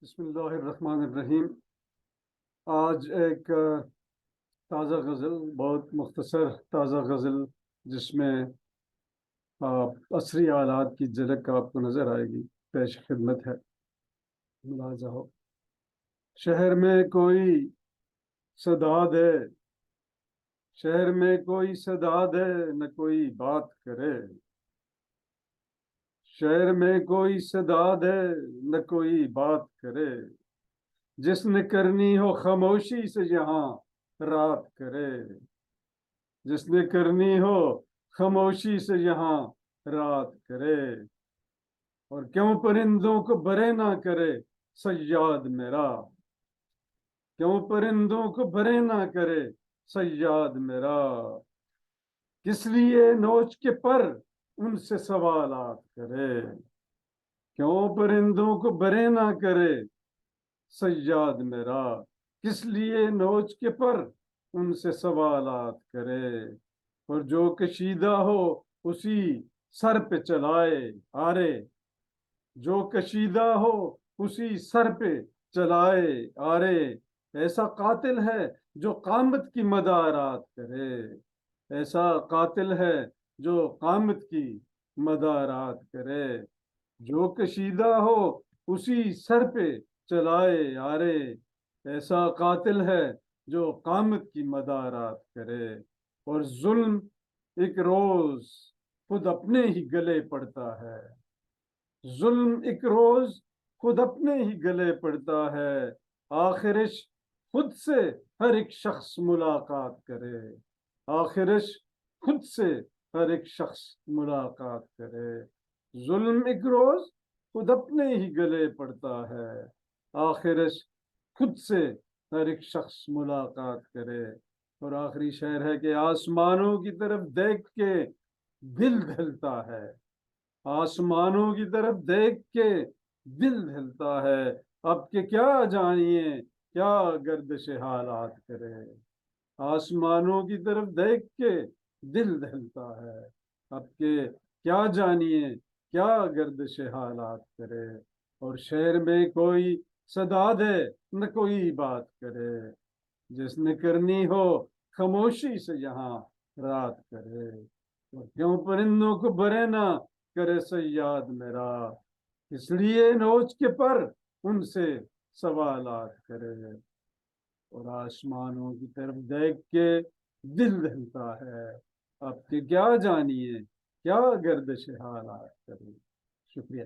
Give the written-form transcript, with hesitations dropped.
بسم اللہ الرحمن الرحیم۔ آج ایک تازہ غزل، بہت مختصر تازہ غزل، جس میں عصری آلات کی جھلک آپ کو نظر آئے گی، پیش خدمت ہے، ملاحظہ ہو۔ شہر میں کوئی صدا دے، شہر میں کوئی صدا دے، نہ کوئی بات کرے۔ شہر میں کوئی صدا دے، نہ کوئی بات کرے۔ جس نے کرنی ہو خاموشی سے یہاں رات کرے۔ جس نے کرنی ہو خاموشی سے یہاں رات کرے۔ اور کیوں پرندوں کو برے نہ کرے صیاد میرا۔ کیوں پرندوں کو برے نہ کرے صیاد میرا۔ کس لیے نوچ کے پر ان سے سوالات کرے۔ کیوں پرندوں کو برے نہ کرے صیاد میرا۔ کس لیے نوچ کے پر ان سے سوالات کرے۔ اور جو کشیدہ ہو اسی سر پہ چلائے آرے۔ جو کشیدہ ہو اسی سر پہ چلائے آرے۔ ایسا قاتل ہے جو قامت کی مدارات کرے۔ ایسا قاتل ہے جو قامت کی مدارات کرے۔ جو کشیدہ ہو اسی سر پہ چلائے آرے۔ ایسا قاتل ہے جو قامت کی مدارات کرے۔ اور ظلم ایک روز خود اپنے ہی گلے پڑتا ہے۔ ظلم ایک روز خود اپنے ہی گلے پڑتا ہے۔ آخرش خود سے ہر ایک شخص ملاقات کرے۔ آخرش خود سے ہر ایک شخص ملاقات کرے۔ ظلم ایک روز خود اپنے ہی گلے پڑتا ہے۔ آخرش خود سے ہر ایک شخص ملاقات کرے۔ اور آخری شعر ہے کہ آسمانوں کی طرف دیکھ کے دل دھلتا ہے۔ آسمانوں کی طرف دیکھ کے دل دھلتا ہے۔ اب کہ کیا جانیے کیا گردش حالات کرے۔ آسمانوں کی طرف دیکھ کے دل دھلتا ہے۔ اب کہ کیا جانیے کیا گردش حالات کرے۔ اور شہر میں کوئی صدا دے نہ کوئی بات کرے۔ جس نے کرنی ہو خاموشی سے یہاں رات کرے۔ اور کیوں پرندوں کو برے نہ کرے صیاد میرا۔ اس لیے نوچ کے پر ان سے سوالات کرے۔ اور آسمانوں کی طرف دیکھ کے دل دھلتا ہے۔ اب کہ کیا جانیے کیا گردش حالات کرے۔ شکریہ۔